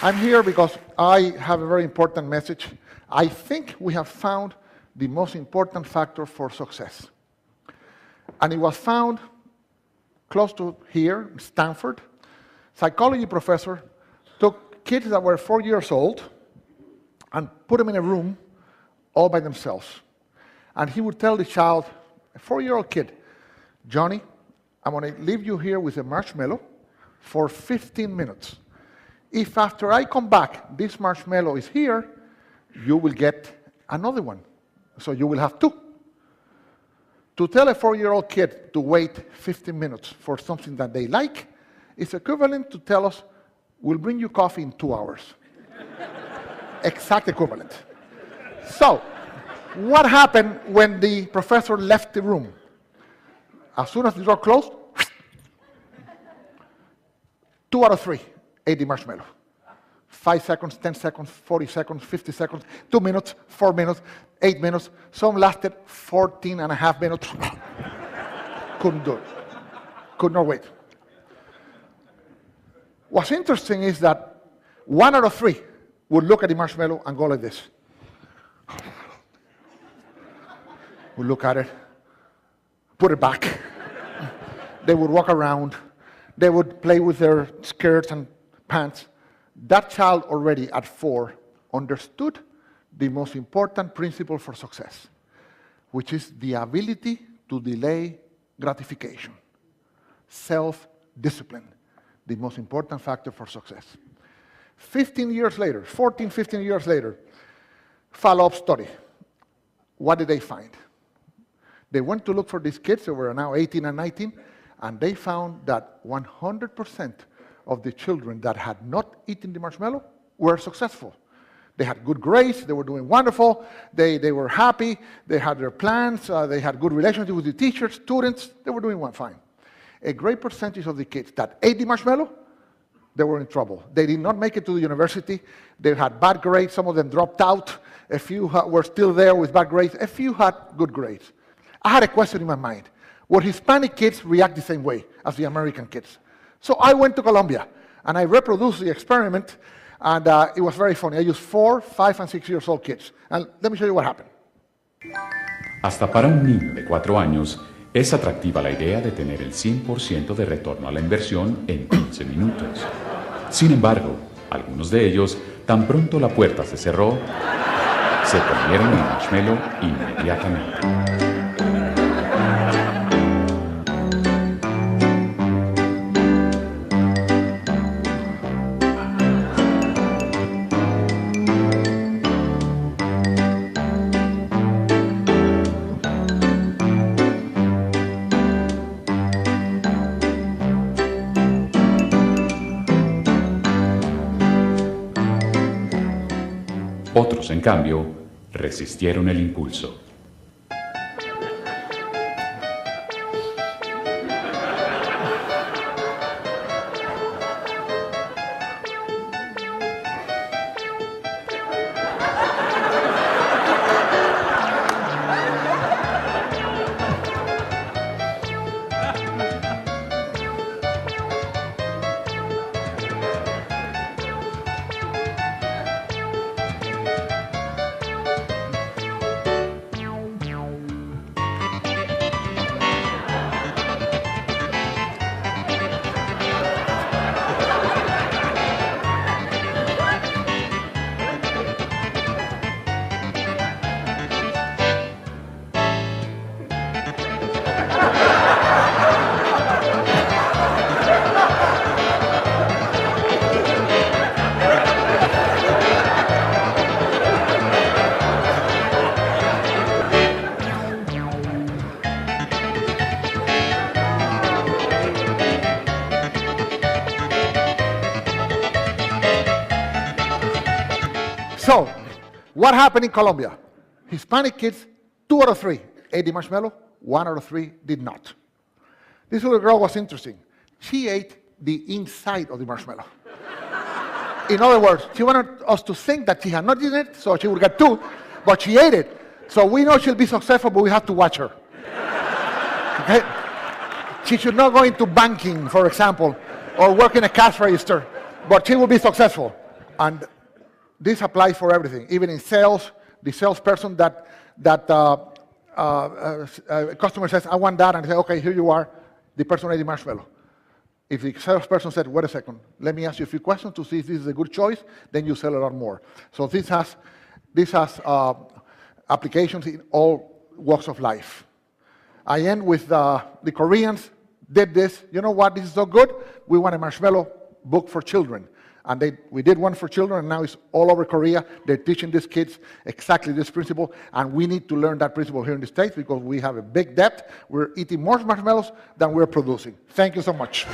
I'm here because I have a very important message. I think we have found the most important factor for success. And it was found close to here, in Stanford. Psychology professor took kids that were 4 years old and put them in a room all by themselves. And he would tell the child, a 4-year-old kid, Johnny, I'm going to leave you here with a marshmallow for 15 minutes. If after I come back, this marshmallow is here, you will get another one. So you will have 2. To tell a 4-year-old kid to wait 15 minutes for something that they like is equivalent to tell us, we'll bring you coffee in 2 hours. Exact equivalent. So, what happened when the professor left the room? As soon as the door closed, 2 out of 3 ate the marshmallow. 5 seconds, 10 seconds, 40 seconds, 50 seconds, 2 minutes, 4 minutes, 8 minutes. Some lasted 14 and a half minutes. Couldn't do it. Could not wait. What's interesting is that 1 out of 3 would look at the marshmallow and go like this. Would look at it, put it back. They would walk around. They would play with their skirts and pants. That child already at 4 understood the most important principle for success, which is the ability to delay gratification. Self-discipline, the most important factor for success. 15 years later, 14, 15 years later, follow-up study. What did they find? They went to look for these kids who were now 18 and 19, and they found that 100% of the children that had not eaten the marshmallow were successful. They had good grades, they were doing wonderful, they were happy, they had their plans, they had good relationship with the teachers, students, they were doing fine. A great percentage of the kids that ate the marshmallow, they were in trouble. They did not make it to the university, they had bad grades, some of them dropped out, a few were still there with bad grades, a few had good grades. I had a question in my mind. Would Hispanic kids react the same way as the American kids? So I went to Colombia, and I reproduced the experiment, and it was very funny. I used 4, 5, and 6 years old kids. And let me show you what happened. Hasta para un niño de 4 años, es atractiva la idea de tener el 100% de retorno a la inversión en 15 minutos. Sin embargo, algunos de ellos, tan pronto la puerta se cerró, se comieron el marshmallow inmediatamente. Otros, en cambio, resistieron el impulso. So, what happened in Colombia? Hispanic kids, 2 out of 3 ate the marshmallow, 1 out of 3 did not. This little girl was interesting. She ate the inside of the marshmallow. In other words, she wanted us to think that she had not eaten it, so she would get 2, but she ate it. So we know she'll be successful, but we have to watch her. Okay? She should not go into banking, for example, or work in a cash register, but she will be successful. And this applies for everything, even in sales. The salesperson that customer says, I want that, and say, okay, here you are, the person ate the marshmallow. If the salesperson said, wait a second, let me ask you a few questions to see if this is a good choice, then you sell a lot more. So this has applications in all walks of life. I end with the Koreans did this. You know what? This is so good. We want a marshmallow book for children. And we did one for children, and now it's all over Korea. They're teaching these kids exactly this principle, and we need to learn that principle here in the States because we have a big debt. We're eating more marshmallows than we're producing. Thank you so much.